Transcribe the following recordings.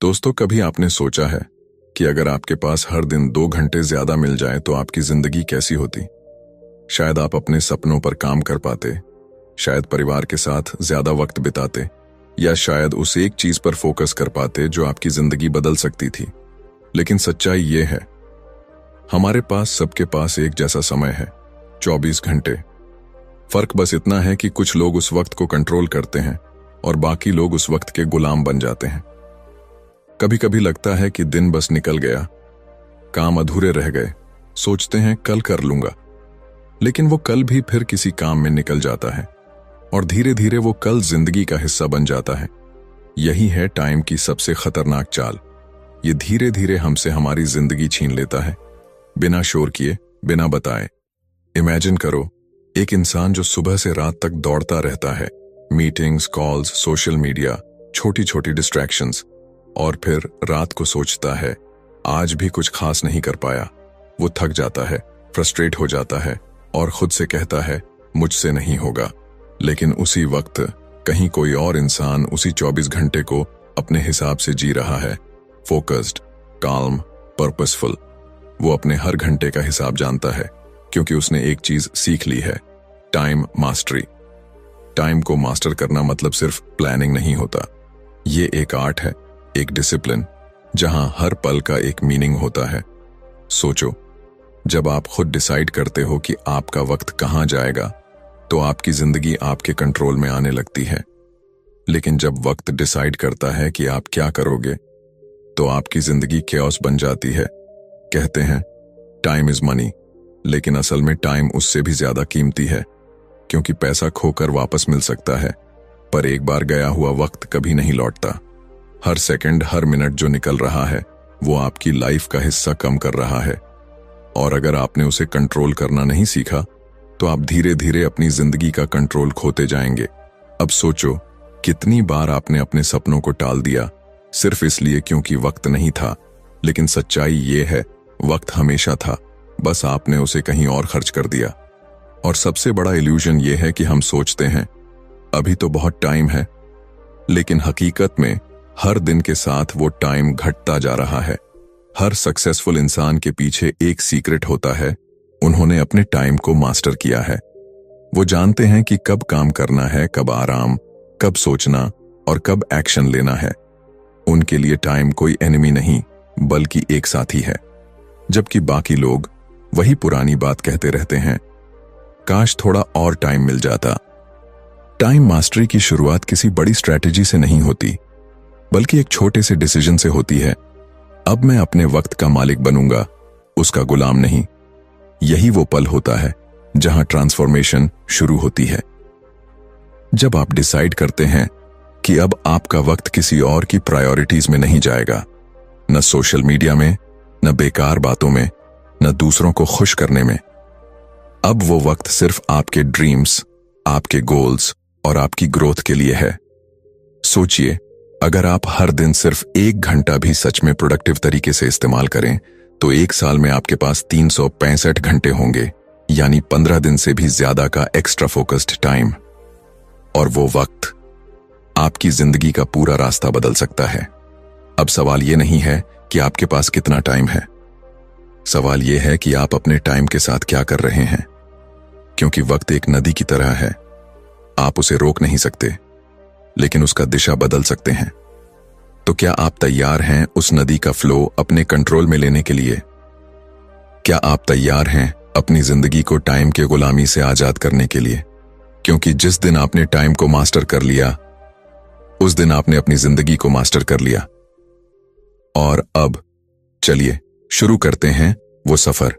दोस्तों, कभी आपने सोचा है कि अगर आपके पास हर दिन 2 घंटे ज्यादा मिल जाए तो आपकी जिंदगी कैसी होती? शायद आप अपने सपनों पर काम कर पाते, शायद परिवार के साथ ज्यादा वक्त बिताते, या शायद उस एक चीज पर फोकस कर पाते जो आपकी जिंदगी बदल सकती थी। लेकिन सच्चाई ये है, हमारे पास सबके पास एक जैसा समय है, 24 घंटे। फर्क बस इतना है कि कुछ लोग उस वक्त को कंट्रोल करते हैं और बाकी लोग उस वक्त के गुलाम बन जाते हैं। कभी कभी लगता है कि दिन बस निकल गया, काम अधूरे रह गए, सोचते हैं कल कर लूंगा, लेकिन वो कल भी फिर किसी काम में निकल जाता है और धीरे धीरे वो कल जिंदगी का हिस्सा बन जाता है। यही है टाइम की सबसे खतरनाक चाल। ये धीरे धीरे हमसे हमारी जिंदगी छीन लेता है, बिना शोर किए, बिना बताए। इमेजिन करो, एक इंसान जो सुबह से रात तक दौड़ता रहता है, मीटिंग्स, कॉल्स, सोशल मीडिया, छोटी छोटी डिस्ट्रैक्शंस, और फिर रात को सोचता है आज भी कुछ खास नहीं कर पाया। वो थक जाता है, फ्रस्ट्रेट हो जाता है और खुद से कहता है मुझसे नहीं होगा। लेकिन उसी वक्त कहीं कोई और इंसान उसी 24 घंटे को अपने हिसाब से जी रहा है, फोकस्ड, काल्म, पर्पसफुल। वो अपने हर घंटे का हिसाब जानता है क्योंकि उसने एक चीज सीख ली है, टाइम मास्टरी। टाइम को मास्टर करना मतलब सिर्फ प्लानिंग नहीं होता, ये एक आर्ट है, एक डिसिप्लिन, जहां हर पल का एक मीनिंग होता है। सोचो, जब आप खुद डिसाइड करते हो कि आपका वक्त कहां जाएगा तो आपकी जिंदगी आपके कंट्रोल में आने लगती है। लेकिन जब वक्त डिसाइड करता है कि आप क्या करोगे तो आपकी जिंदगी कैओस बन जाती है। कहते हैं टाइम इज मनी, लेकिन असल में टाइम उससे भी ज्यादा कीमती है, क्योंकि पैसा खोकर वापस मिल सकता है पर एक बार गया हुआ वक्त कभी नहीं लौटता। हर सेकंड, हर मिनट जो निकल रहा है वो आपकी लाइफ का हिस्सा कम कर रहा है, और अगर आपने उसे कंट्रोल करना नहीं सीखा तो आप धीरे धीरे अपनी जिंदगी का कंट्रोल खोते जाएंगे। अब सोचो, कितनी बार आपने अपने सपनों को टाल दिया सिर्फ इसलिए क्योंकि वक्त नहीं था। लेकिन सच्चाई ये है, वक्त हमेशा था, बस आपने उसे कहीं और खर्च कर दिया। और सबसे बड़ा इल्यूजन ये है कि हम सोचते हैं अभी तो बहुत टाइम है, लेकिन हकीकत में हर दिन के साथ वो टाइम घटता जा रहा है। हर सक्सेसफुल इंसान के पीछे एक सीक्रेट होता है, उन्होंने अपने टाइम को मास्टर किया है। वो जानते हैं कि कब काम करना है, कब आराम, कब सोचना और कब एक्शन लेना है। उनके लिए टाइम कोई एनिमी नहीं बल्कि एक साथी है। जबकि बाकी लोग वही पुरानी बात कहते रहते हैं, काश थोड़ा और टाइम मिल जाता। टाइम मास्टरी की शुरुआत किसी बड़ी स्ट्रैटेजी से नहीं होती, बल्कि एक छोटे से डिसीजन से होती है। अब मैं अपने वक्त का मालिक बनूंगा, उसका गुलाम नहीं। यही वो पल होता है जहां ट्रांसफॉर्मेशन शुरू होती है। जब आप डिसाइड करते हैं कि अब आपका वक्त किसी और की प्रायोरिटीज में नहीं जाएगा, न सोशल मीडिया में, न बेकार बातों में, न दूसरों को खुश करने में। अब वो वक्त सिर्फ आपके ड्रीम्स, आपके गोल्स और आपकी ग्रोथ के लिए है। सोचिए, अगर आप हर दिन सिर्फ 1 घंटा भी सच में प्रोडक्टिव तरीके से इस्तेमाल करें तो 1 साल में आपके पास 365 घंटे होंगे, यानी 15 दिन से भी ज्यादा का एक्स्ट्रा फोकस्ड टाइम। और वो वक्त आपकी जिंदगी का पूरा रास्ता बदल सकता है। अब सवाल ये नहीं है कि आपके पास कितना टाइम है, सवाल ये है कि आप अपने टाइम के साथ क्या कर रहे हैं। क्योंकि वक्त एक नदी की तरह है, आप उसे रोक नहीं सकते, लेकिन उसका दिशा बदल सकते हैं। तो क्या आप तैयार हैं उस नदी का फ्लो अपने कंट्रोल में लेने के लिए? क्या आप तैयार हैं अपनी जिंदगी को टाइम के गुलामी से आजाद करने के लिए? क्योंकि जिस दिन आपने टाइम को मास्टर कर लिया, उस दिन आपने अपनी जिंदगी को मास्टर कर लिया। और अब चलिए शुरू करते हैं वो सफर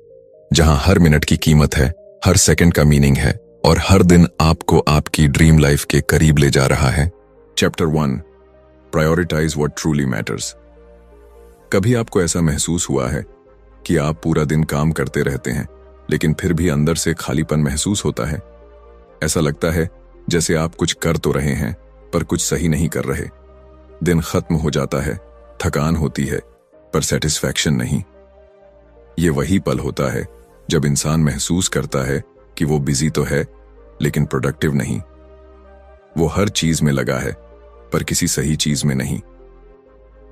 जहां हर मिनट की कीमत है, हर सेकंड का मीनिंग है और हर दिन आपको आपकी ड्रीम लाइफ के करीब ले जा रहा है। Chapter 1, prioritise what truly matters. कभी आपको ऐसा महसूस हुआ है कि आप पूरा दिन काम करते रहते हैं लेकिन फिर भी अंदर से खालीपन महसूस होता है? ऐसा लगता है जैसे आप कुछ कर तो रहे हैं पर कुछ सही नहीं कर रहे। दिन खत्म हो जाता है, थकान होती है पर सेटिस्फैक्शन नहीं। ये वही पल होता है जब इंसान महसूस करता है कि वो बिजी तो है लेकिन प्रोडक्टिव नहीं। वो हर चीज में लगा है पर किसी सही चीज में नहीं।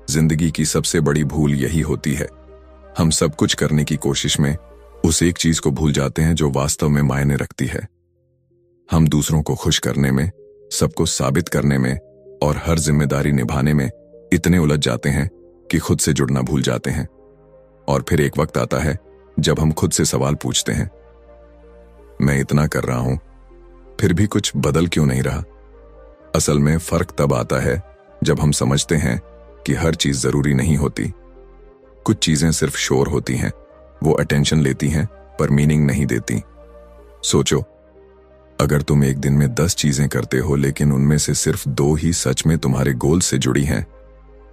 जिंदगी की सबसे बड़ी भूल यही होती है। हम सब कुछ करने की कोशिश में उस एक चीज को भूल जाते हैं जो वास्तव में मायने रखती है। हम दूसरों को खुश करने में, सबको साबित करने में और हर जिम्मेदारी निभाने में इतने उलझ जाते हैं कि खुद से जुड़ना भूल जाते हैं। और फिर एक वक्त आता है जब हम खुद से सवाल पूछते हैं, मैं इतना कर रहा हूं, फिर भी कुछ बदल क्यों नहीं रहा? असल में फर्क तब आता है जब हम समझते हैं कि हर चीज जरूरी नहीं होती। कुछ चीजें सिर्फ शोर होती हैं, वो अटेंशन लेती हैं पर मीनिंग नहीं देती। सोचो, अगर तुम एक दिन में 10 चीजें करते हो लेकिन उनमें से सिर्फ 2 ही सच में तुम्हारे गोल से जुड़ी हैं,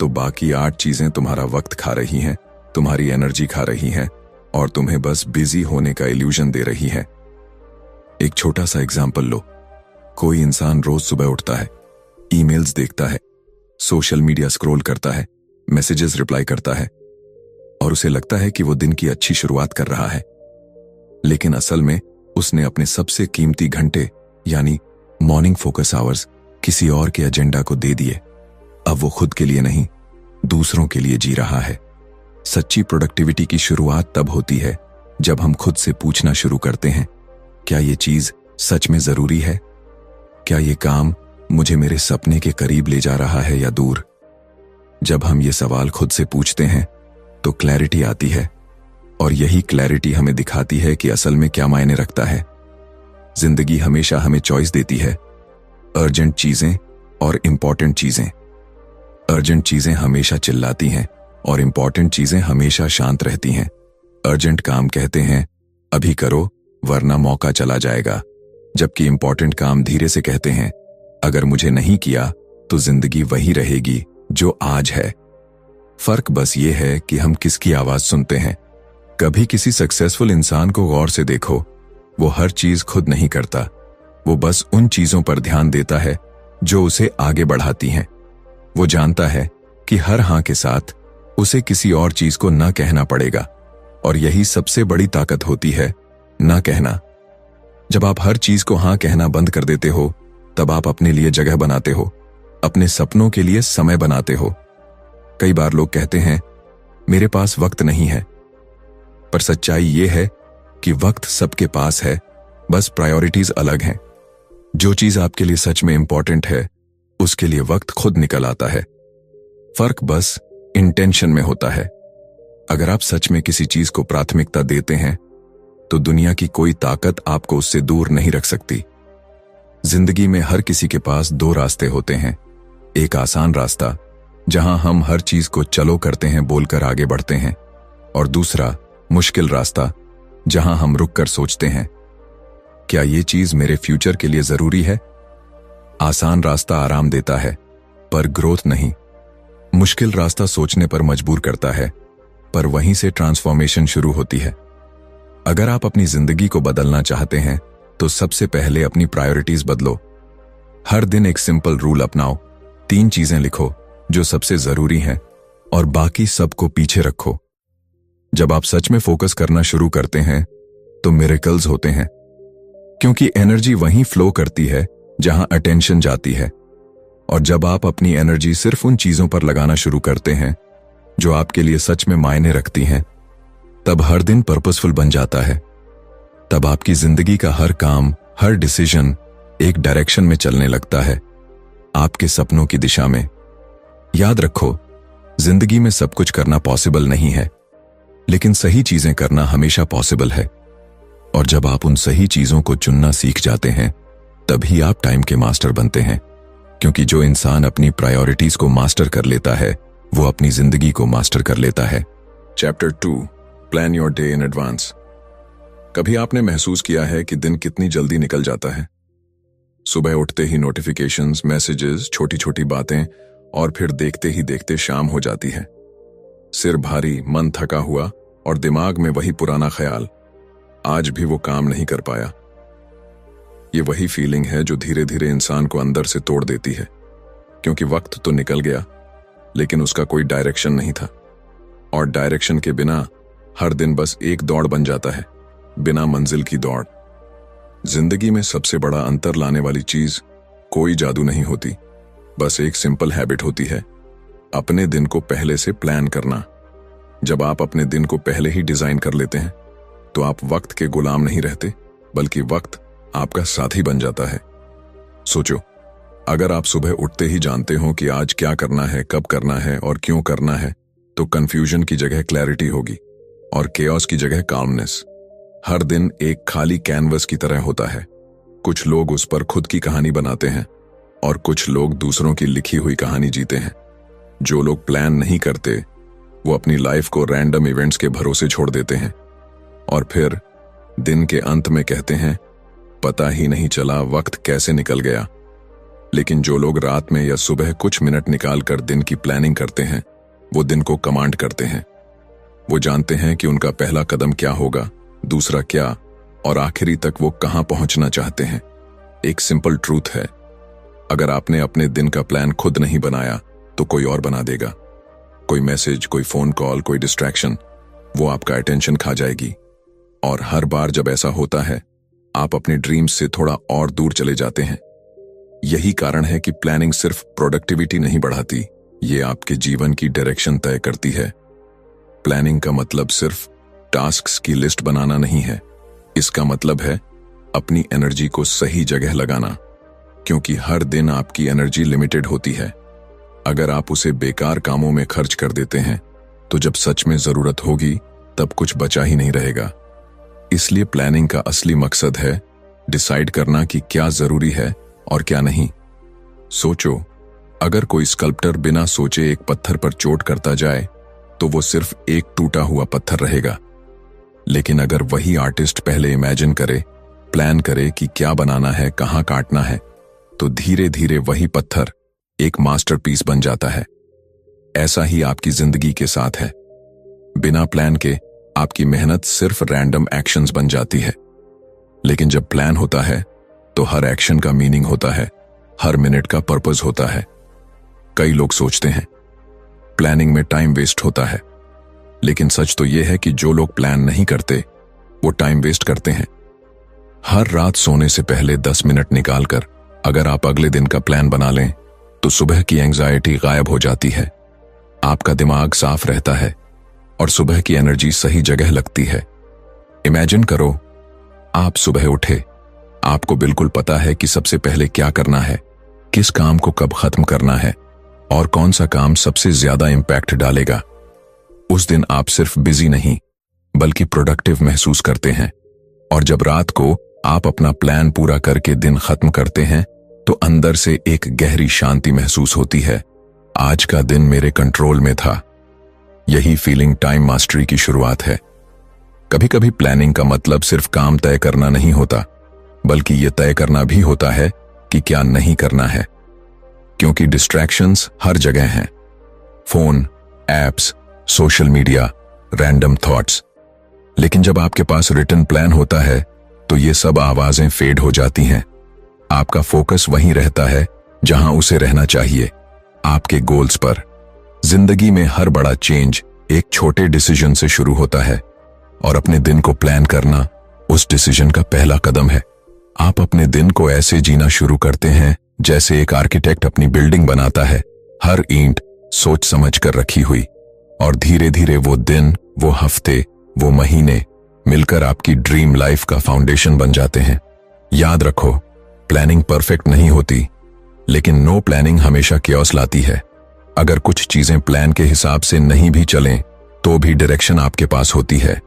तो बाकी 8 चीजें तुम्हारा वक्त खा रही हैं, तुम्हारी एनर्जी खा रही हैं और तुम्हें बस बिजी होने का इल्यूजन दे रही हैं। एक छोटा सा एग्जाम्पल लो। कोई इंसान रोज सुबह उठता है, ईमेल्स देखता है, सोशल मीडिया स्क्रॉल करता है, मैसेजेस रिप्लाई करता है और उसे लगता है कि वो दिन की अच्छी शुरुआत कर रहा है। लेकिन असल में उसने अपने सबसे कीमती घंटे यानी मॉर्निंग फोकस आवर्स किसी और के एजेंडा को दे दिए। अब वो खुद के लिए नहीं, दूसरों के लिए जी रहा है। सच्ची प्रोडक्टिविटी की शुरुआत तब होती है जब हम खुद से पूछना शुरू करते हैं, क्या ये चीज सच में जरूरी है? क्या ये काम मुझे मेरे सपने के करीब ले जा रहा है या दूर? जब हम ये सवाल खुद से पूछते हैं तो क्लैरिटी आती है और यही क्लैरिटी हमें दिखाती है कि असल में क्या मायने रखता है। जिंदगी हमेशा हमें चॉइस देती है, अर्जेंट चीजें और इंपॉर्टेंट चीजें। अर्जेंट चीजें हमेशा चिल्लाती हैं और इंपॉर्टेंट चीजें हमेशा शांत रहती हैं। अर्जेंट काम कहते हैं अभी करो वरना मौका चला जाएगा, जबकि इंपॉर्टेंट काम धीरे से कहते हैं अगर मुझे नहीं किया तो जिंदगी वही रहेगी जो आज है। फर्क बस ये है कि हम किसकी आवाज सुनते हैं। कभी किसी सक्सेसफुल इंसान को गौर से देखो, वो हर चीज खुद नहीं करता, वो बस उन चीजों पर ध्यान देता है जो उसे आगे बढ़ाती हैं। वो जानता है कि हर हां के साथ उसे किसी और चीज को ना कहना पड़ेगा और यही सबसे बड़ी ताकत होती है, ना कहना। जब आप हर चीज को हां कहना बंद कर देते हो तब आप अपने लिए जगह बनाते हो, अपने सपनों के लिए समय बनाते हो। कई बार लोग कहते हैं मेरे पास वक्त नहीं है, पर सच्चाई ये है कि वक्त सबके पास है, बस प्रायोरिटीज अलग हैं। जो चीज आपके लिए सच में इंपॉर्टेंट है उसके लिए वक्त खुद निकल आता है। फर्क बस इंटेंशन में होता है। अगर आप सच में किसी चीज को प्राथमिकता देते हैं तो दुनिया की कोई ताकत आपको उससे दूर नहीं रख सकती। जिंदगी में हर किसी के पास 2 रास्ते होते हैं। एक आसान रास्ता जहां हम हर चीज को चलो करते हैं बोलकर आगे बढ़ते हैं, और दूसरा मुश्किल रास्ता जहां हम रुककर सोचते हैं क्या ये चीज मेरे फ्यूचर के लिए जरूरी है? आसान रास्ता आराम देता है पर ग्रोथ नहीं। मुश्किल रास्ता सोचने पर मजबूर करता है, पर वहीं से ट्रांसफॉर्मेशन शुरू होती है। अगर आप अपनी जिंदगी को बदलना चाहते हैं तो सबसे पहले अपनी प्रायोरिटीज बदलो। हर दिन एक सिंपल रूल अपनाओ। 3 चीजें लिखो जो सबसे जरूरी हैं और बाकी सबको पीछे रखो। जब आप सच में फोकस करना शुरू करते हैं तो मिरेकल्स होते हैं, क्योंकि एनर्जी वहीं फ्लो करती है जहां अटेंशन जाती है। और जब आप अपनी एनर्जी सिर्फ उन चीजों पर लगाना शुरू करते हैं जो आपके लिए सच में मायने रखती हैं, तब हर दिन पर्पसफुल बन जाता है। तब आपकी जिंदगी का हर काम, हर डिसीजन एक डायरेक्शन में चलने लगता है, आपके सपनों की दिशा में। याद रखो, जिंदगी में सब कुछ करना पॉसिबल नहीं है, लेकिन सही चीजें करना हमेशा पॉसिबल है। और जब आप उन सही चीजों को चुनना सीख जाते हैं तभी आप टाइम के मास्टर बनते हैं, क्योंकि जो इंसान अपनी प्रायोरिटीज को मास्टर कर लेता है वो अपनी जिंदगी को मास्टर कर लेता है। Chapter 2, plan your day in advance. कभी आपने महसूस किया है कि दिन कितनी जल्दी निकल जाता है? सुबह उठते ही नोटिफिकेशंस, मैसेजेस, छोटी छोटी बातें, और फिर देखते ही देखते शाम हो जाती है। सिर भारी, मन थका हुआ और दिमाग में वही पुराना ख्याल, आज भी वो काम नहीं कर पाया। ये वही फीलिंग है जो धीरे धीरे इंसान को अंदर से तोड़ देती है, क्योंकि वक्त तो निकल गया लेकिन उसका कोई डायरेक्शन नहीं था। और डायरेक्शन के बिना हर दिन बस एक दौड़ बन जाता है, बिना मंजिल की दौड़। जिंदगी में सबसे बड़ा अंतर लाने वाली चीज कोई जादू नहीं होती, बस एक सिंपल हैबिट होती है। अपने दिन को पहले से प्लान करना। जब आप अपने दिन को पहले ही डिजाइन कर लेते हैं तो आप वक्त के गुलाम नहीं रहते, बल्कि वक्त आपका साथी बन जाता है। सोचो, अगर आप सुबह उठते ही जानते हो कि आज क्या करना है, कब करना है और क्यों करना है, तो कंफ्यूजन की जगह क्लैरिटी होगी और केओस की जगह काल्मनेस। हर दिन एक खाली कैनवस की तरह होता है। कुछ लोग उस पर खुद की कहानी बनाते हैं और कुछ लोग दूसरों की लिखी हुई कहानी जीते हैं। जो लोग प्लान नहीं करते वो अपनी लाइफ को रैंडम इवेंट्स के भरोसे छोड़ देते हैं और फिर दिन के अंत में कहते हैं, पता ही नहीं चला वक्त कैसे निकल गया। लेकिन जो लोग रात में या सुबह कुछ मिनट निकाल कर दिन की प्लानिंग करते हैं, वो दिन को कमांड करते हैं। वो जानते हैं कि उनका पहला कदम क्या होगा, दूसरा क्या और आखिरी तक वो कहां पहुंचना चाहते हैं। एक सिंपल ट्रूथ है, अगर आपने अपने दिन का प्लान खुद नहीं बनाया तो कोई और बना देगा। कोई मैसेज, कोई फोन कॉल, कोई डिस्ट्रैक्शन, वो आपका अटेंशन खा जाएगी। और हर बार जब ऐसा होता है, आप अपने ड्रीम्स से थोड़ा और दूर चले जाते हैं। यही कारण है कि प्लानिंग सिर्फ प्रोडक्टिविटी नहीं बढ़ाती, ये आपके जीवन की डायरेक्शन तय करती है। प्लानिंग का मतलब सिर्फ टास्क्स की लिस्ट बनाना नहीं है, इसका मतलब है अपनी एनर्जी को सही जगह लगाना, क्योंकि हर दिन आपकी एनर्जी लिमिटेड होती है। अगर आप उसे बेकार कामों में खर्च कर देते हैं तो जब सच में जरूरत होगी तब कुछ बचा ही नहीं रहेगा। इसलिए प्लानिंग का असली मकसद है डिसाइड करना कि क्या जरूरी है और क्या नहीं। सोचो, अगर कोई स्कल्प्टर बिना सोचे एक पत्थर पर चोट करता जाए तो वो सिर्फ एक टूटा हुआ पत्थर रहेगा। लेकिन अगर वही आर्टिस्ट पहले इमेजिन करे, प्लान करे कि क्या बनाना है, कहां काटना है, तो धीरे धीरे वही पत्थर एक मास्टरपीस बन जाता है। ऐसा ही आपकी जिंदगी के साथ है। बिना प्लान के आपकी मेहनत सिर्फ रैंडम एक्शंस बन जाती है। लेकिन जब प्लान होता है तो हर एक्शन का मीनिंग होता है, हर मिनट का पर्पस होता है। कई लोग सोचते हैं प्लानिंग में टाइम वेस्ट होता है, लेकिन सच तो यह है कि जो लोग प्लान नहीं करते वो टाइम वेस्ट करते हैं। हर रात सोने से पहले 10 मिनट निकालकर अगर आप अगले दिन का प्लान बना लें तो सुबह की एंजाइटी गायब हो जाती है, आपका दिमाग साफ रहता है और सुबह की एनर्जी सही जगह लगती है। इमेजिन करो, आप सुबह उठे, आपको बिल्कुल पता है कि सबसे पहले क्या करना है, किस काम को कब खत्म करना है और कौन सा काम सबसे ज्यादा इंपैक्ट डालेगा। उस दिन आप सिर्फ बिजी नहीं बल्कि प्रोडक्टिव महसूस करते हैं। और जब रात को आप अपना प्लान पूरा करके दिन खत्म करते हैं तो अंदर से एक गहरी शांति महसूस होती है। आज का दिन मेरे कंट्रोल में था। यही फीलिंग टाइम मास्टरी की शुरुआत है। कभी कभी प्लानिंग का मतलब सिर्फ काम तय करना नहीं होता, बल्कि यह तय करना भी होता है कि क्या नहीं करना है। क्योंकि डिस्ट्रैक्शंस हर जगह हैं, phone, apps, social media, random thoughts. लेकिन जब आपके पास रिटन प्लान होता है तो ये सब आवाजें फेड हो जाती हैं। आपका फोकस वहीं रहता है जहां उसे रहना चाहिए, आपके गोल्स पर। जिंदगी में हर बड़ा चेंज एक छोटे डिसीजन से शुरू होता है और अपने दिन को प्लान करना उस डिसीजन का पहला कदम है। आप अपने दिन को ऐसे जीना शुरू करते हैं जैसे एक आर्किटेक्ट अपनी बिल्डिंग बनाता है, हर ईंट सोच समझ कर रखी हुई। और धीरे धीरे वो दिन, वो हफ्ते, वो महीने मिलकर आपकी ड्रीम लाइफ का फाउंडेशन बन जाते हैं। याद रखो, प्लानिंग परफेक्ट नहीं होती, लेकिन नो प्लानिंग हमेशा केओस लाती है। अगर कुछ चीजें प्लान के हिसाब से नहीं भी चलें तो भी डायरेक्शन आपके पास होती है,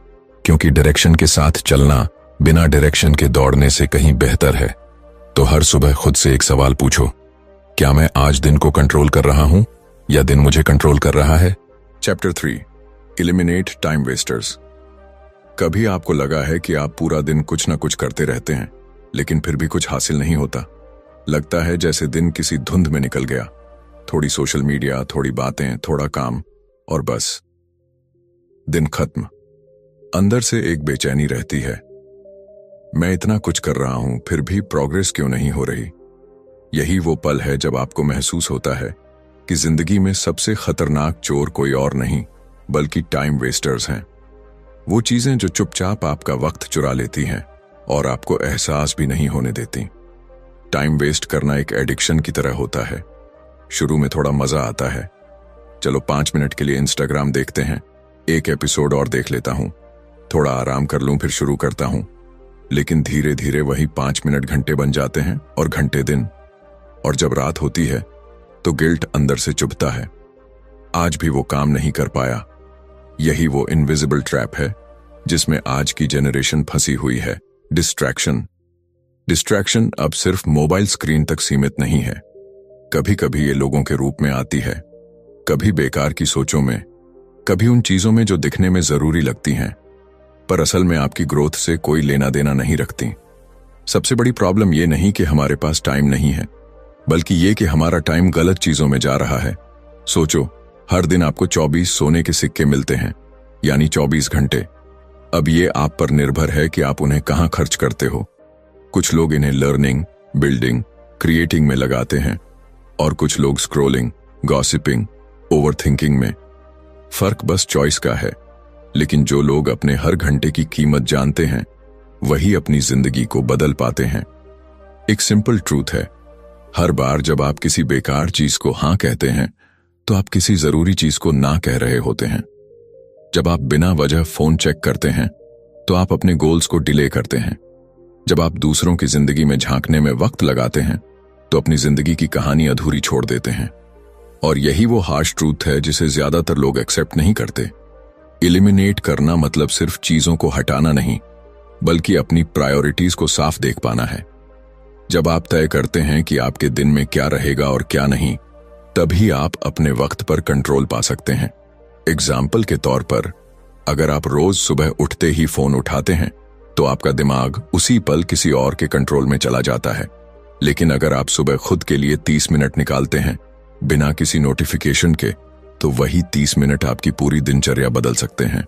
क्योंकि डायरेक्शन के साथ चलना बिना डायरेक्शन के दौड़ने से कहीं बेहतर है। तो हर सुबह खुद से एक सवाल पूछो, क्या मैं आज दिन को कंट्रोल कर रहा हूं या दिन मुझे कंट्रोल कर रहा है? Chapter 3, eliminate time wasters. कभी आपको लगा है कि आप पूरा दिन कुछ ना कुछ करते रहते हैं लेकिन फिर भी कुछ हासिल नहीं होता? लगता है जैसे दिन किसी धुंध में निकल गया, थोड़ी सोशल मीडिया, थोड़ी बातें, थोड़ा काम और बस दिन खत्म। अंदर से एक बेचैनी रहती है, मैं इतना कुछ कर रहा हूं फिर भी प्रोग्रेस क्यों नहीं हो रही। यही वो पल है जब आपको महसूस होता है कि जिंदगी में सबसे खतरनाक चोर कोई और नहीं बल्कि टाइम वेस्टर्स हैं। वो चीजें जो चुपचाप आपका वक्त चुरा लेती हैं और आपको एहसास भी नहीं होने देती। टाइम वेस्ट करना एक एडिक्शन की तरह होता है। शुरू में थोड़ा मजा आता है, चलो 5 मिनट के लिए इंस्टाग्राम देखते हैं, एक एपिसोड और देख लेता हूं, थोड़ा आराम कर लूं फिर शुरू करता हूं। लेकिन धीरे धीरे वही 5 मिनट घंटे बन जाते हैं और घंटे दिन। और जब रात होती है तो गिल्ट अंदर से चुभता है, आज भी वो काम नहीं कर पाया। यही वो इनविजिबल ट्रैप है जिसमें आज की जनरेशन फंसी हुई है। डिस्ट्रैक्शन अब सिर्फ मोबाइल स्क्रीन तक सीमित नहीं है। कभी कभी ये लोगों के रूप में आती है, कभी बेकार की सोचों में, कभी उन चीजों में जो दिखने में जरूरी लगती हैं पर असल में आपकी ग्रोथ से कोई लेना देना नहीं रखती। सबसे बड़ी प्रॉब्लम ये नहीं कि हमारे पास टाइम नहीं है, बल्कि ये कि हमारा टाइम गलत चीजों में जा रहा है। सोचो, हर दिन आपको 24 सोने के सिक्के मिलते हैं, यानी 24 घंटे। अब ये आप पर निर्भर है कि आप उन्हें कहां खर्च करते हो। कुछ लोग इन्हें लर्निंग, बिल्डिंग, क्रिएटिंग में लगाते हैं और कुछ लोग स्क्रोलिंग, गॉसिपिंग, ओवरथिंकिंग में। फर्क बस चॉइस का है। लेकिन जो लोग अपने हर घंटे की कीमत जानते हैं वही अपनी जिंदगी को बदल पाते हैं। एक सिंपल ट्रूथ है, हर बार जब आप किसी बेकार चीज को हां कहते हैं तो आप किसी जरूरी चीज को ना कह रहे होते हैं। जब आप बिना वजह फोन चेक करते हैं तो आप अपने गोल्स को डिले करते हैं। जब आप दूसरों की जिंदगी में झांकने में वक्त लगाते हैं तो अपनी जिंदगी की कहानी अधूरी छोड़ देते हैं। और यही वो हार्श ट्रूथ है जिसे ज्यादातर लोग एक्सेप्ट नहीं करते। एलिमिनेट करना मतलब सिर्फ चीजों को हटाना नहीं, बल्कि अपनी प्रायोरिटीज को साफ देख पाना है। जब आप तय करते हैं कि आपके दिन में क्या रहेगा और क्या नहीं, तभी आप अपने वक्त पर कंट्रोल पा सकते हैं। एग्जाम्पल के तौर पर, अगर आप रोज सुबह उठते ही फोन उठाते हैं तो आपका दिमाग उसी पल किसी और के कंट्रोल में चला जाता है। लेकिन अगर आप सुबह खुद के लिए 30 मिनट निकालते हैं बिना किसी नोटिफिकेशन के, तो वही 30 मिनट आपकी पूरी दिनचर्या बदल सकते हैं।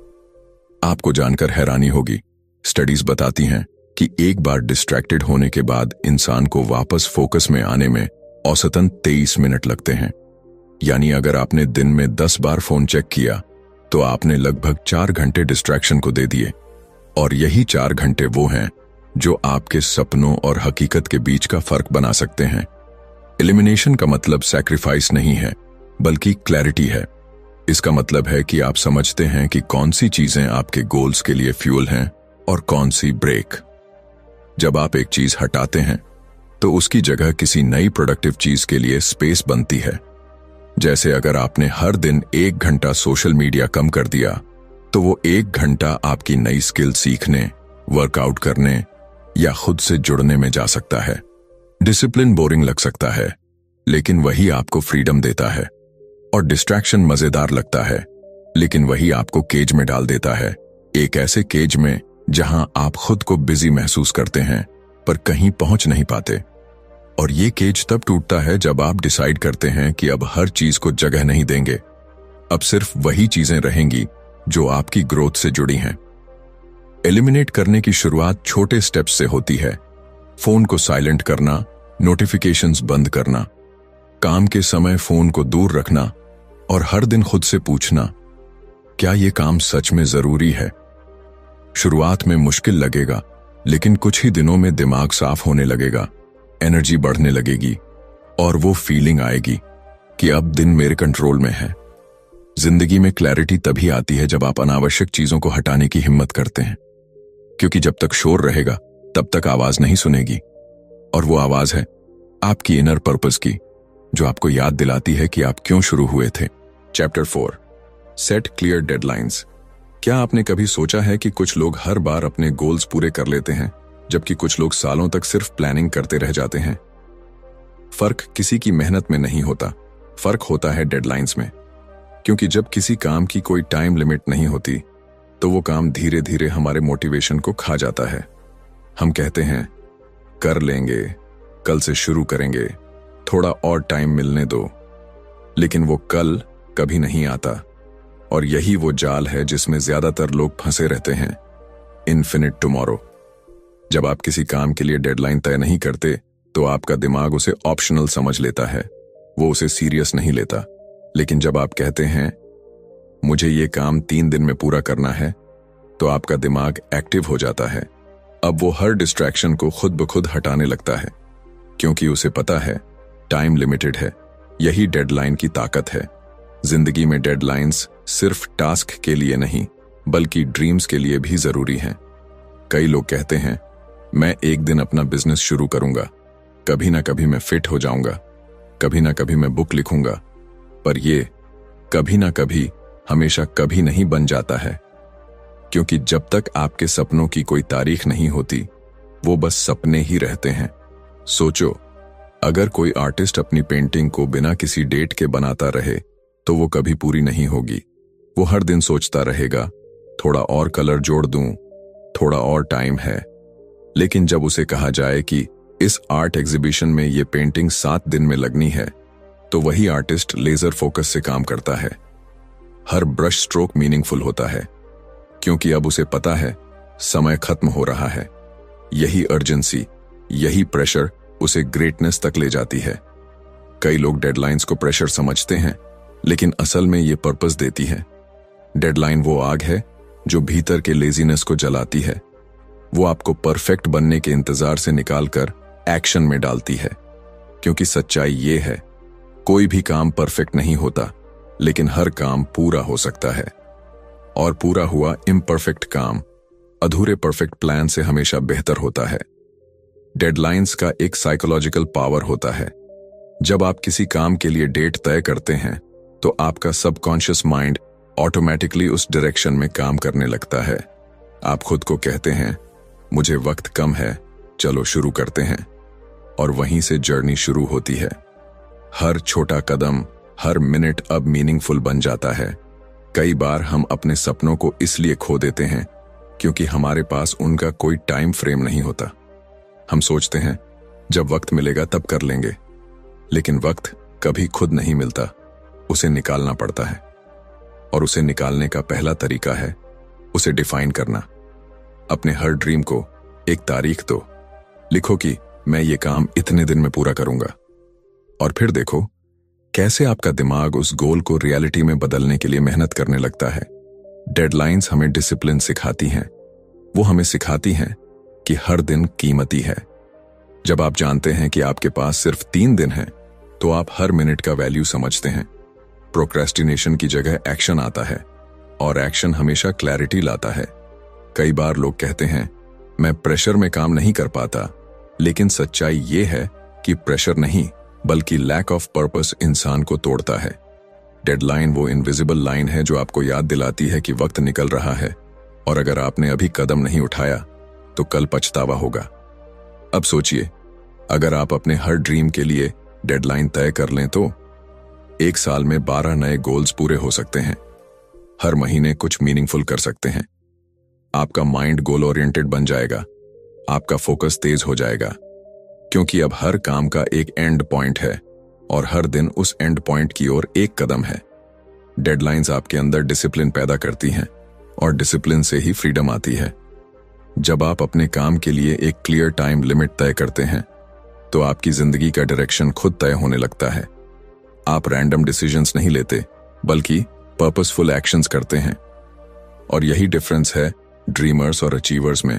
आपको जानकर हैरानी होगी, स्टडीज बताती हैं कि एक बार डिस्ट्रैक्टेड होने के बाद इंसान को वापस फोकस में आने में औसतन 23 मिनट लगते हैं। यानी अगर आपने दिन में 10 बार फोन चेक किया तो आपने लगभग 4 घंटे डिस्ट्रैक्शन को दे दिए। और यही 4 घंटे वो हैं जो आपके सपनों और हकीकत के बीच का फर्क बना सकते हैं। एलिमिनेशन का मतलब सैक्रिफाइस नहीं है, बल्कि क्लैरिटी है। इसका मतलब है कि आप समझते हैं कि कौन सी चीजें आपके गोल्स के लिए फ्यूल हैं और कौन सी ब्रेक। जब आप एक चीज हटाते हैं तो उसकी जगह किसी नई प्रोडक्टिव चीज के लिए स्पेस बनती है। जैसे अगर आपने हर दिन 1 घंटा सोशल मीडिया कम कर दिया तो वो 1 घंटा आपकी नई स्किल सीखने, वर्कआउट करने या खुद से जुड़ने में जा सकता है। डिसिप्लिन बोरिंग लग सकता है, लेकिन वही आपको फ्रीडम देता है। और डिस्ट्रैक्शन मजेदार लगता है, लेकिन वही आपको केज में डाल देता है। एक ऐसे केज में जहां आप खुद को बिजी महसूस करते हैं पर कहीं पहुंच नहीं पाते। और ये केज तब टूटता है जब आप डिसाइड करते हैं कि अब हर चीज को जगह नहीं देंगे। अब सिर्फ वही चीजें रहेंगी जो आपकी ग्रोथ से जुड़ी हैं। एलिमिनेट करने की शुरुआत छोटे स्टेप्स से होती है। फोन को साइलेंट करना, नोटिफिकेशंस बंद करना, काम के समय फोन को दूर रखना और हर दिन खुद से पूछना, क्या ये काम सच में जरूरी है? शुरुआत में मुश्किल लगेगा, लेकिन कुछ ही दिनों में दिमाग साफ होने लगेगा, एनर्जी बढ़ने लगेगी और वो फीलिंग आएगी कि अब दिन मेरे कंट्रोल में है। जिंदगी में क्लैरिटी तभी आती है जब आप अनावश्यक चीजों को हटाने की हिम्मत करते हैं, क्योंकि जब तक शोर रहेगा तब तक आवाज नहीं सुनेगी। और वो आवाज है आपकी इनर पर्पस की, जो आपको याद दिलाती है कि आप क्यों शुरू हुए थे। Chapter 4, set clear deadlines. क्या आपने कभी सोचा है कि कुछ लोग हर बार अपने गोल्स पूरे कर लेते हैं, जबकि कुछ लोग सालों तक सिर्फ प्लानिंग करते रह जाते हैं? फर्क किसी की मेहनत में नहीं होता, फर्क होता है डेडलाइंस में। क्योंकि जब किसी काम की कोई टाइम लिमिट नहीं होती तो वो काम धीरे धीरे हमारे मोटिवेशन को खा जाता है। हम कहते हैं कर लेंगे, कल से शुरू करेंगे, थोड़ा और टाइम मिलने दो, लेकिन वो कल कभी नहीं आता। और यही वो जाल है जिसमें ज्यादातर लोग फंसे रहते हैं, इन्फिनिट टुमारो। जब आप किसी काम के लिए डेडलाइन तय नहीं करते तो आपका दिमाग उसे ऑप्शनल समझ लेता है, वो उसे सीरियस नहीं लेता। लेकिन जब आप कहते हैं मुझे ये काम 3 दिन में पूरा करना है, तो आपका दिमाग एक्टिव हो जाता है। अब वो हर डिस्ट्रैक्शन को खुद ब खुद हटाने लगता है, क्योंकि उसे पता है टाइम लिमिटेड है। यही डेडलाइन की ताकत है। जिंदगी में डेडलाइंस सिर्फ टास्क के लिए नहीं बल्कि ड्रीम्स के लिए भी जरूरी हैं। कई लोग कहते हैं मैं एक दिन अपना बिजनेस शुरू करूंगा, कभी ना कभी मैं फिट हो जाऊंगा, कभी ना कभी मैं बुक लिखूंगा, पर ये कभी ना कभी हमेशा कभी नहीं बन जाता है, क्योंकि जब तक आपके सपनों की कोई तारीख नहीं होती वो बस सपने ही रहते हैं। सोचो, अगर कोई आर्टिस्ट अपनी पेंटिंग को बिना किसी डेट के बनाता रहे तो वो कभी पूरी नहीं होगी। वो हर दिन सोचता रहेगा थोड़ा और कलर जोड़ दूं, थोड़ा और टाइम है। लेकिन जब उसे कहा जाए कि इस आर्ट एग्जीबिशन में ये पेंटिंग 7 दिन में लगनी है, तो वही आर्टिस्ट लेजर फोकस से काम करता है। हर ब्रश स्ट्रोक मीनिंगफुल होता है, क्योंकि अब उसे पता है समय खत्म हो रहा है। यही अर्जेंसी, यही प्रेशर उसे ग्रेटनेस तक ले जाती है। कई लोग डेडलाइंस को प्रेशर समझते हैं, लेकिन असल में ये पर्पस देती है। डेडलाइन वो आग है जो भीतर के लेजीनेस को जलाती है। वो आपको परफेक्ट बनने के इंतजार से निकालकर एक्शन में डालती है, क्योंकि सच्चाई ये है, कोई भी काम परफेक्ट नहीं होता, लेकिन हर काम पूरा हो सकता है। और पूरा हुआ इम्परफेक्ट काम अधूरे परफेक्ट प्लान से हमेशा बेहतर होता है। डेडलाइंस का एक साइकोलॉजिकल पावर होता है। जब आप किसी काम के लिए डेट तय करते हैं तो आपका सबकॉन्शियस माइंड ऑटोमेटिकली उस डायरेक्शन में काम करने लगता है। आप खुद को कहते हैं मुझे वक्त कम है, चलो शुरू करते हैं, और वहीं से जर्नी शुरू होती है। हर छोटा कदम, हर मिनट अब मीनिंगफुल बन जाता है। कई बार हम अपने सपनों को इसलिए खो देते हैं क्योंकि हमारे पास उनका कोई टाइम फ्रेम नहीं होता। हम सोचते हैं जब वक्त मिलेगा तब कर लेंगे, लेकिन वक्त कभी खुद नहीं मिलता, उसे निकालना पड़ता है। और उसे निकालने का पहला तरीका है उसे डिफाइन करना। अपने हर ड्रीम को एक तारीख दो। लिखो कि मैं ये काम इतने दिन में पूरा करूंगा, और फिर देखो कैसे आपका दिमाग उस गोल को रियलिटी में बदलने के लिए मेहनत करने लगता है। डेडलाइंस हमें डिसिप्लिन सिखाती हैं। वो हमें सिखाती हैं कि हर दिन कीमती है। जब आप जानते हैं कि आपके पास सिर्फ 3 दिन हैं, तो आप हर मिनट का वैल्यू समझते हैं। प्रोक्रेस्टिनेशन की जगह एक्शन आता है, और एक्शन हमेशा क्लैरिटी लाता है। कई बार लोग कहते हैं मैं प्रेशर में काम नहीं कर पाता, लेकिन सच्चाई ये है कि प्रेशर नहीं बल्कि लैक ऑफ पर्पस इंसान को तोड़ता है। डेडलाइन वो इनविजिबल लाइन है जो आपको याद दिलाती है कि वक्त निकल रहा है, और अगर आपने अभी कदम नहीं उठाया तो कल पछतावा होगा। अब सोचिए, अगर आप अपने हर ड्रीम के लिए डेडलाइन तय कर लें तो 1 साल में 12 नए गोल्स पूरे हो सकते हैं। हर महीने कुछ मीनिंगफुल कर सकते हैं। आपका माइंड गोल ओरिएंटेड बन जाएगा, आपका फोकस तेज हो जाएगा, क्योंकि अब हर काम का एक एंड पॉइंट है, और हर दिन उस एंड पॉइंट की ओर एक कदम है। डेडलाइंस आपके अंदर डिसिप्लिन पैदा करती हैं, और डिसिप्लिन से ही फ्रीडम आती है। जब आप अपने काम के लिए एक क्लियर टाइम लिमिट तय करते हैं, तो आपकी जिंदगी का डायरेक्शन खुद तय होने लगता है। आप रैंडम डिसीजंस नहीं लेते, बल्कि पर्पसफुल एक्शंस करते हैं। और यही डिफरेंस है ड्रीमर्स और अचीवर्स में।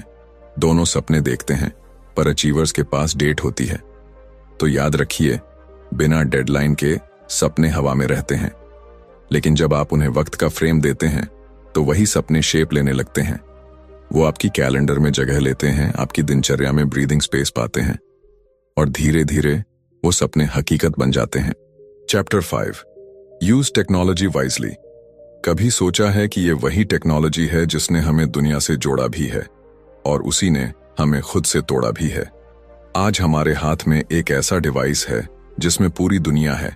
दोनों सपने देखते हैं, पर अचीवर्स के पास डेट होती है। तो याद रखिए, बिना डेडलाइन के सपने हवा में रहते हैं, लेकिन जब आप उन्हें वक्त का फ्रेम देते हैं तो वही सपने शेप लेने लगते हैं। वो आपकी कैलेंडर में जगह लेते हैं, आपकी दिनचर्या में ब्रीदिंग स्पेस पाते हैं, और धीरे धीरे वो सपने हकीकत बन जाते हैं। Chapter 5, use technology wisely. कभी सोचा है कि ये वही टेक्नोलॉजी है जिसने हमें दुनिया से जोड़ा भी है, और उसी ने हमें खुद से तोड़ा भी है। आज हमारे हाथ में एक ऐसा डिवाइस है जिसमें पूरी दुनिया है,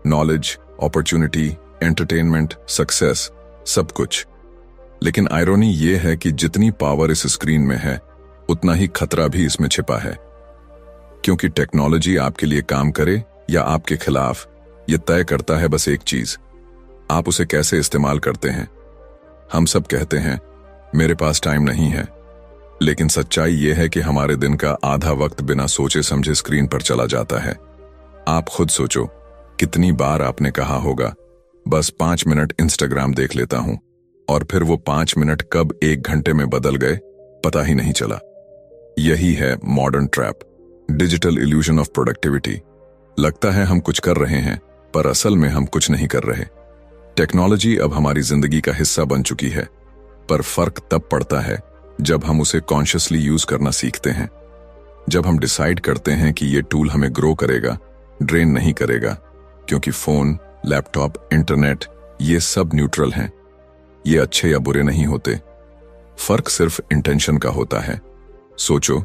नॉलेज, अपॉर्चुनिटी, एंटरटेनमेंट, सक्सेस, सब कुछ। लेकिन आयरनी ये है कि जितनी पावर इस स्क्रीन में है, उतना ही खतरा भी इसमें छिपा है। क्योंकि टेक्नोलॉजी आपके लिए काम करे या आपके खिलाफ, ये तय करता है बस एक चीज, आप उसे कैसे इस्तेमाल करते हैं। हम सब कहते हैं मेरे पास टाइम नहीं है, लेकिन सच्चाई यह है कि हमारे दिन का आधा वक्त बिना सोचे समझे स्क्रीन पर चला जाता है। आप खुद सोचो, कितनी बार आपने कहा होगा बस 5 मिनट इंस्टाग्राम देख लेता हूं, और फिर वो 5 मिनट कब 1 घंटे में बदल गए पता ही नहीं चला। यही है modern trap, digital illusion of productivity. लगता है हम कुछ कर रहे हैं, पर असल में हम कुछ नहीं कर रहे। टेक्नोलॉजी अब हमारी जिंदगी का हिस्सा बन चुकी है, पर फर्क तब पड़ता है जब हम उसे कॉन्शियसली यूज करना सीखते हैं। जब हम डिसाइड करते हैं कि ये टूल हमें ग्रो करेगा, ड्रेन नहीं करेगा, क्योंकि फोन, लैपटॉप, इंटरनेट ये सब न्यूट्रल हैं। ये अच्छे या बुरे नहीं होते, फर्क सिर्फ इंटेंशन का होता है। सोचो,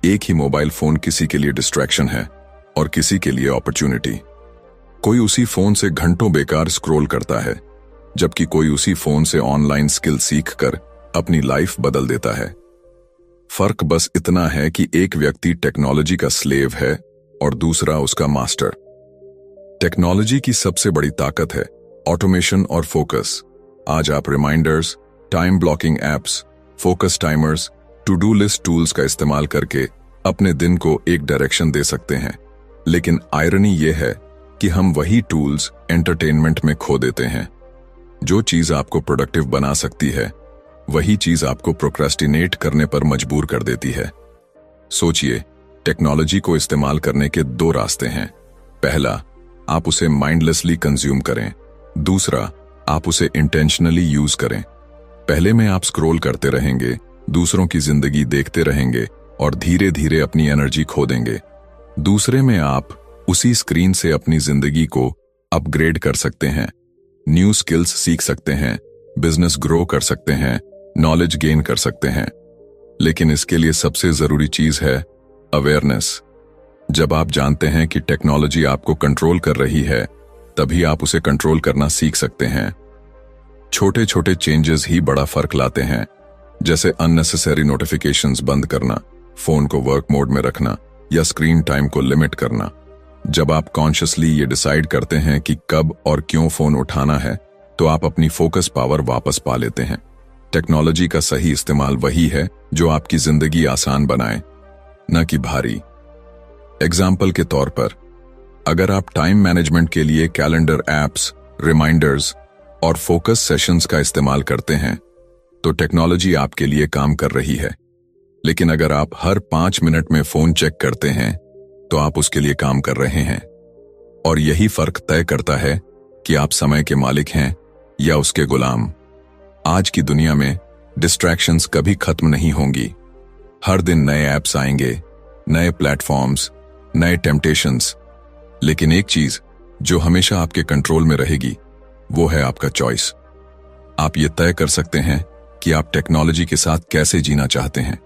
एक ही मोबाइल फोन किसी के लिए डिस्ट्रैक्शन है और किसी के लिए अपॉर्चुनिटी। कोई उसी फोन से घंटों बेकार स्क्रॉल करता है, जबकि कोई उसी फोन से ऑनलाइन स्किल सीखकर अपनी लाइफ बदल देता है। फर्क बस इतना है कि एक व्यक्ति टेक्नोलॉजी का स्लेव है और दूसरा उसका मास्टर। टेक्नोलॉजी की सबसे बड़ी ताकत है ऑटोमेशन और फोकस। आज आप reminders, time blocking apps, focus timers, to do list tools का इस्तेमाल करके अपने दिन को एक डायरेक्शन दे सकते हैं। लेकिन आयरनी यह है कि हम वही टूल्स एंटरटेनमेंट में खो देते हैं। जो चीज आपको प्रोडक्टिव बना सकती है, वही चीज आपको प्रोक्रेस्टिनेट करने पर मजबूर कर देती है। सोचिए, टेक्नोलॉजी को इस्तेमाल करने के दो रास्ते हैं। पहला, आप उसे माइंडलेसली कंज्यूम करें। दूसरा, आप उसे इंटेंशनली यूज करें। पहले में आप स्क्रॉल करते रहेंगे, दूसरों की जिंदगी देखते रहेंगे और धीरे धीरे अपनी एनर्जी खो देंगे। दूसरे में आप उसी स्क्रीन से अपनी जिंदगी को अपग्रेड कर सकते हैं, न्यू स्किल्स सीख सकते हैं, बिजनेस ग्रो कर सकते हैं, नॉलेज गेन कर सकते हैं। लेकिन इसके लिए सबसे जरूरी चीज है अवेयरनेस। जब आप जानते हैं कि टेक्नोलॉजी आपको कंट्रोल कर रही है, तभी आप उसे कंट्रोल करना सीख सकते हैं। छोटे छोटे चेंजेस ही बड़ा फर्क लाते हैं, जैसे अननेसेसरी नोटिफिकेशंस बंद करना, फोन को वर्क मोड में रखना या स्क्रीन टाइम को लिमिट करना। जब आप कॉन्शियसली ये डिसाइड करते हैं कि कब और क्यों फोन उठाना है, तो आप अपनी फोकस पावर वापस पा लेते हैं। टेक्नोलॉजी का सही इस्तेमाल वही है जो आपकी जिंदगी आसान बनाए, न कि भारी। एग्जाम्पल के तौर पर, अगर आप टाइम मैनेजमेंट के लिए कैलेंडर एप्स, रिमाइंडर्स और फोकस सेशंस का इस्तेमाल करते हैं, तो टेक्नोलॉजी आपके लिए काम कर रही है। लेकिन अगर आप हर 5 मिनट में फोन चेक करते हैं, तो आप उसके लिए काम कर रहे हैं। और यही फर्क तय करता है कि आप समय के मालिक हैं या उसके गुलाम। आज की दुनिया में डिस्ट्रैक्शंस कभी खत्म नहीं होंगी। हर दिन नए ऐप्स आएंगे, नए प्लेटफॉर्म्स, नए टेम्पटेशंस। लेकिन एक चीज जो हमेशा आपके कंट्रोल में रहेगी, वो है आपका चॉइस। आप ये तय कर सकते हैं कि आप टेक्नोलॉजी के साथ कैसे जीना चाहते हैं।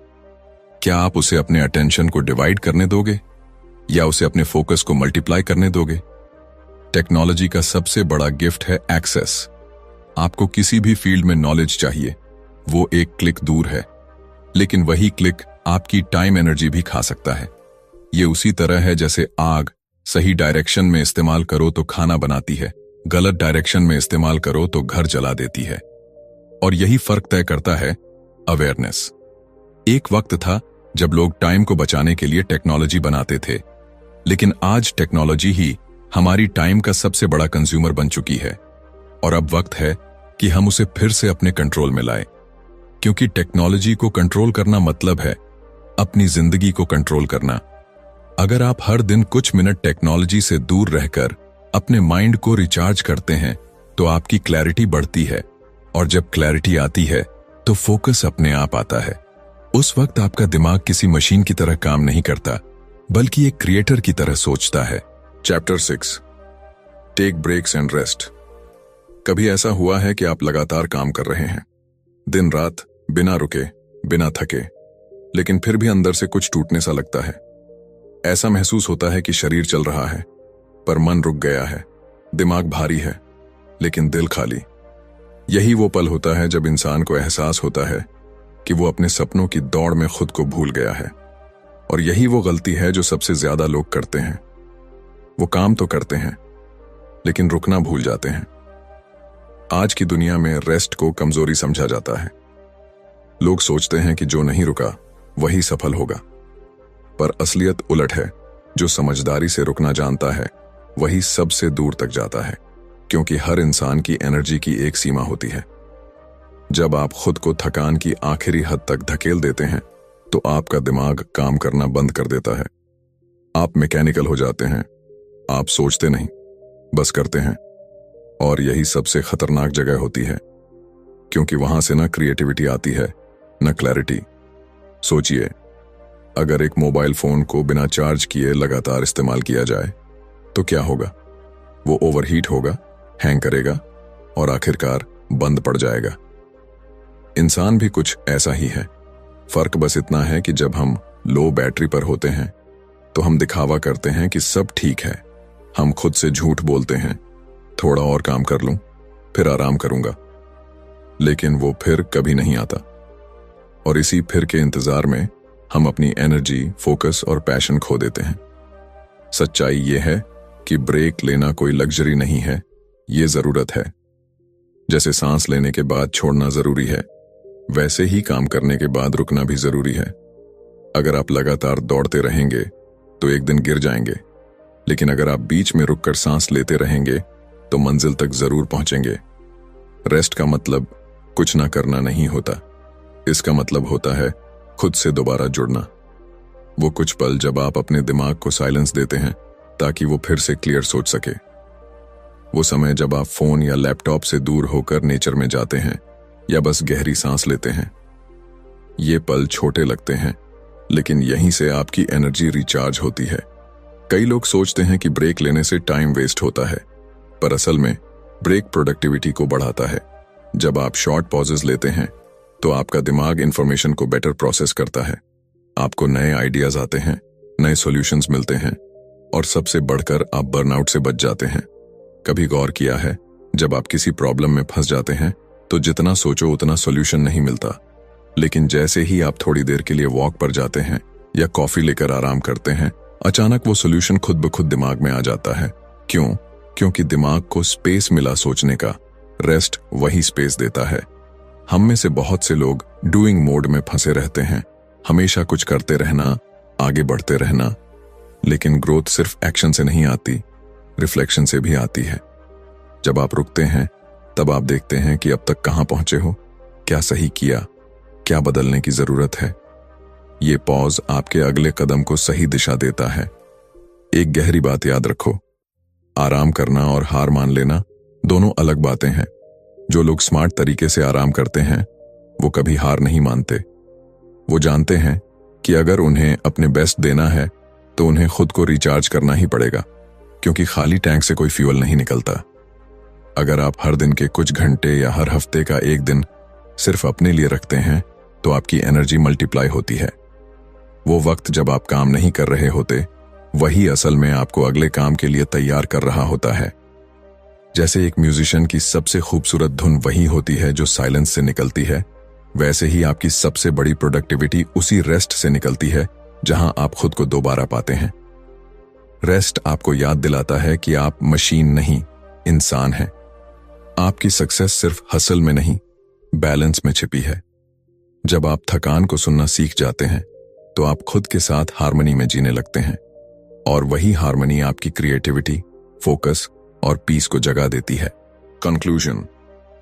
क्या आप उसे अपने अटेंशन को डिवाइड करने दोगे या उसे अपने फोकस को मल्टीप्लाई करने दोगे? टेक्नोलॉजी का सबसे बड़ा गिफ्ट है एक्सेस। आपको किसी भी फील्ड में नॉलेज चाहिए, वो एक क्लिक दूर है। लेकिन वही क्लिक आपकी टाइम एनर्जी भी खा सकता है। ये उसी तरह है जैसे आग सही डायरेक्शन में इस्तेमाल करो तो खाना बनाती है, गलत डायरेक्शन में इस्तेमाल करो तो घर जला देती है। और यही फर्क तय करता है अवेयरनेस। एक वक्त था जब लोग टाइम को बचाने के लिए टेक्नोलॉजी बनाते थे, लेकिन आज टेक्नोलॉजी ही हमारी टाइम का सबसे बड़ा कंज्यूमर बन चुकी है। और अब वक्त है कि हम उसे फिर से अपने कंट्रोल में लाएं, क्योंकि टेक्नोलॉजी को कंट्रोल करना मतलब है अपनी जिंदगी को कंट्रोल करना। अगर आप हर दिन कुछ मिनट टेक्नोलॉजी से दूर रहकर अपने माइंड को रिचार्ज करते हैं, तो आपकी क्लैरिटी बढ़ती है। और जब क्लैरिटी आती है, तो फोकस अपने आप आता है। उस वक्त आपका दिमाग किसी मशीन की तरह काम नहीं करता, बल्कि एक क्रिएटर की तरह सोचता है। Chapter 6, take breaks and rest. कभी ऐसा हुआ है कि आप लगातार काम कर रहे हैं, दिन रात, बिना रुके, बिना थके, लेकिन फिर भी अंदर से कुछ टूटने सा लगता है। ऐसा महसूस होता है कि शरीर चल रहा है, पर मन रुक गया है, दिमाग भारी है, लेकिन दिल खाली। यही वो पल होता है जब इंसान को एहसास होता है कि वो अपने सपनों की दौड़ में खुद को भूल गया है। और यही वो गलती है जो सबसे ज्यादा लोग करते हैं। वो काम तो करते हैं, लेकिन रुकना भूल जाते हैं। आज की दुनिया में रेस्ट को कमजोरी समझा जाता है। लोग सोचते हैं कि जो नहीं रुका वही सफल होगा, पर असलियत उलट है। जो समझदारी से रुकना जानता है, वही सबसे दूर तक जाता है, क्योंकि हर इंसान की एनर्जी की एक सीमा होती है। जब आप खुद को थकान की आखिरी हद तक धकेल देते हैं, तो आपका दिमाग काम करना बंद कर देता है। आप मैकेनिकल हो जाते हैं। आप सोचते नहीं, बस करते हैं। और यही सबसे खतरनाक जगह होती है, क्योंकि वहां से ना क्रिएटिविटी आती है, न क्लैरिटी। सोचिए, अगर एक मोबाइल फोन को बिना चार्ज किए लगातार इस्तेमाल किया जाए तो क्या होगा? वो ओवरहीट होगा, हैंग करेगा और आखिरकार बंद पड़ जाएगा। इंसान भी कुछ ऐसा ही है। फर्क बस इतना है कि जब हम लो बैटरी पर होते हैं तो हम दिखावा करते हैं कि सब ठीक है। हम खुद से झूठ बोलते हैं, थोड़ा और काम कर लूं, फिर आराम करूंगा। लेकिन वो फिर कभी नहीं आता, और इसी फिर के इंतजार में हम अपनी एनर्जी, फोकस और पैशन खो देते हैं। सच्चाई ये है कि ब्रेक लेना कोई लग्जरी नहीं है, ये जरूरत है। जैसे सांस लेने के बाद छोड़ना जरूरी है, वैसे ही काम करने के बाद रुकना भी जरूरी है। अगर आप लगातार दौड़ते रहेंगे तो एक दिन गिर जाएंगे, लेकिन अगर आप बीच में रुककर सांस लेते रहेंगे तो मंजिल तक जरूर पहुंचेंगे। रेस्ट का मतलब कुछ ना करना नहीं होता, इसका मतलब होता है खुद से दोबारा जुड़ना। वो कुछ पल जब आप अपने दिमाग को साइलेंस देते हैं ताकि वो फिर से क्लियर सोच सके। वो समय जब आप फोन या लैपटॉप से दूर होकर नेचर में जाते हैं या बस गहरी सांस लेते हैं। ये पल छोटे लगते हैं, लेकिन यहीं से आपकी एनर्जी रिचार्ज होती है। कई लोग सोचते हैं कि ब्रेक लेने से टाइम वेस्ट होता है, पर असल में ब्रेक प्रोडक्टिविटी को बढ़ाता है। जब आप शॉर्ट पॉजेज लेते हैं तो आपका दिमाग इंफॉर्मेशन को बेटर प्रोसेस करता है। आपको नए आइडियाज आते हैं, नए सॉल्यूशंस मिलते हैं, और सबसे बढ़कर आप बर्नआउट से बच जाते हैं। कभी गौर किया है, जब आप किसी प्रॉब्लम में फंस जाते हैं तो जितना सोचो उतना सॉल्यूशन नहीं मिलता, लेकिन जैसे ही आप थोड़ी देर के लिए वॉक पर जाते हैं या कॉफी लेकर आराम करते हैं, अचानक वो सॉल्यूशन खुद ब खुद दिमाग में आ जाता है। क्यों? क्योंकि दिमाग को स्पेस मिला सोचने का। रेस्ट वही स्पेस देता है। हम में से बहुत से लोग डूइंग मोड में फंसे रहते हैं, हमेशा कुछ करते रहना, आगे बढ़ते रहना। लेकिन ग्रोथ सिर्फ एक्शन से नहीं आती, रिफ्लेक्शन से भी आती है। जब आप रुकते हैं तब आप देखते हैं कि अब तक कहां पहुंचे हो, क्या सही किया, क्या बदलने की जरूरत है। ये पॉज आपके अगले कदम को सही दिशा देता है। एक गहरी बात याद रखो, आराम करना और हार मान लेना दोनों अलग बातें हैं। जो लोग स्मार्ट तरीके से आराम करते हैं वो कभी हार नहीं मानते। वो जानते हैं कि अगर उन्हें अपने बेस्ट देना है तो उन्हें खुद को रिचार्ज करना ही पड़ेगा, क्योंकि खाली टैंक से कोई फ्यूल नहीं निकलता। अगर आप हर दिन के कुछ घंटे या हर हफ्ते का एक दिन सिर्फ अपने लिए रखते हैं तो आपकी एनर्जी मल्टीप्लाई होती है। वो वक्त जब आप काम नहीं कर रहे होते, वही असल में आपको अगले काम के लिए तैयार कर रहा होता है। जैसे एक म्यूजिशियन की सबसे खूबसूरत धुन वही होती है जो साइलेंस से निकलती है, वैसे ही आपकी सबसे बड़ी प्रोडक्टिविटी उसी रेस्ट से निकलती है जहां आप खुद को दोबारा पाते हैं। रेस्ट आपको याद दिलाता है कि आप मशीन नहीं, इंसान हैं। आपकी सक्सेस सिर्फ हसल में नहीं, बैलेंस में छिपी है। जब आप थकान को सुनना सीख जाते हैं तो आप खुद के साथ हार्मनी में जीने लगते हैं, और वही हार्मनी आपकी क्रिएटिविटी, फोकस और पीस को जगा देती है। कंक्लूजन: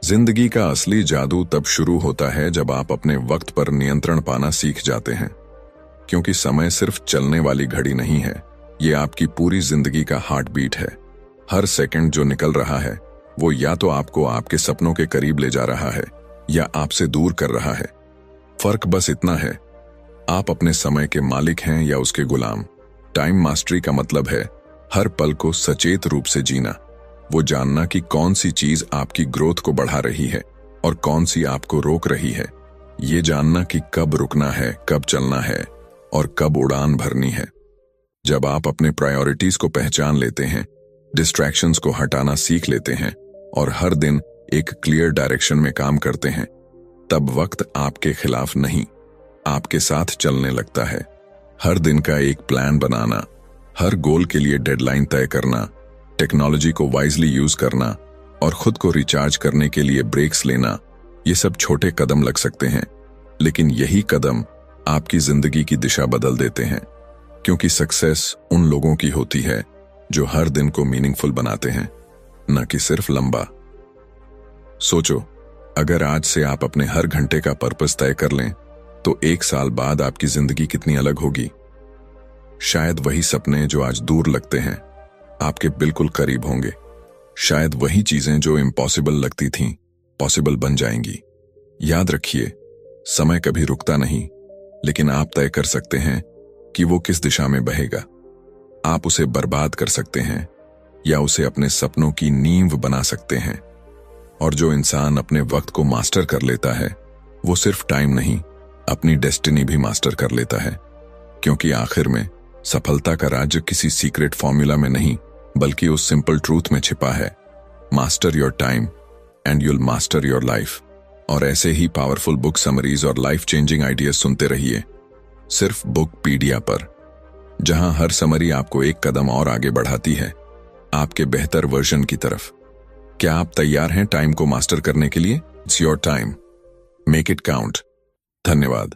जिंदगी का असली जादू तब शुरू होता है जब आप अपने वक्त पर नियंत्रण पाना सीख जाते हैं, क्योंकि समय सिर्फ चलने वाली घड़ी नहीं है, ये आपकी पूरी जिंदगी का हार्ट बीट है। हर सेकंड जो निकल रहा है वो या तो आपको आपके सपनों के करीब ले जा रहा है या आपसे दूर कर रहा है। फर्क बस इतना है, आप अपने समय के मालिक हैं या उसके गुलाम। टाइम मास्टरी का मतलब है हर पल को सचेत रूप से जीना, वो जानना कि कौन सी चीज आपकी ग्रोथ को बढ़ा रही है और कौन सी आपको रोक रही है। ये जानना कि कब रुकना है, कब चलना है और कब उड़ान भरनी है। जब आप अपने प्रायोरिटीज को पहचान लेते हैं, डिस्ट्रैक्शंस को हटाना सीख लेते हैं और हर दिन एक क्लियर डायरेक्शन में काम करते हैं, तब वक्त आपके खिलाफ नहीं, आपके साथ चलने लगता है। हर दिन का एक प्लान बनाना, हर गोल के लिए डेडलाइन तय करना, टेक्नोलॉजी को वाइजली यूज करना और खुद को रिचार्ज करने के लिए ब्रेक्स लेना, ये सब छोटे कदम लग सकते हैं, लेकिन यही कदम आपकी जिंदगी की दिशा बदल देते हैं। क्योंकि सक्सेस उन लोगों की होती है जो हर दिन को मीनिंगफुल बनाते हैं, न कि सिर्फ लंबा। सोचो, अगर आज से आप अपने हर घंटे का पर्पस तय कर लें तो 1 साल बाद आपकी जिंदगी कितनी अलग होगी। शायद वही सपने जो आज दूर लगते हैं आपके बिल्कुल करीब होंगे। शायद वही चीजें जो इम्पॉसिबल लगती थीं, पॉसिबल बन जाएंगी। याद रखिए, समय कभी रुकता नहीं, लेकिन आप तय कर सकते हैं कि वो किस दिशा में बहेगा। आप उसे बर्बाद कर सकते हैं या उसे अपने सपनों की नींव बना सकते हैं। और जो इंसान अपने वक्त को मास्टर कर लेता है, वो सिर्फ टाइम नहीं, अपनी डेस्टिनी भी मास्टर कर लेता है। क्योंकि आखिर में सफलता का राज किसी सीक्रेट फॉर्मूला में नहीं, बल्कि उस सिंपल ट्रूथ में छिपा है, master your time and you'll master your life. और ऐसे ही पावरफुल बुक समरीज और लाइफ चेंजिंग आइडियाज सुनते रहिए, सिर्फ बुकपीडिया पर, जहां हर समरी आपको एक कदम और आगे बढ़ाती है, आपके बेहतर वर्जन की तरफ। क्या आप तैयार हैं टाइम को मास्टर करने के लिए? It's your time, make it count. धन्यवाद।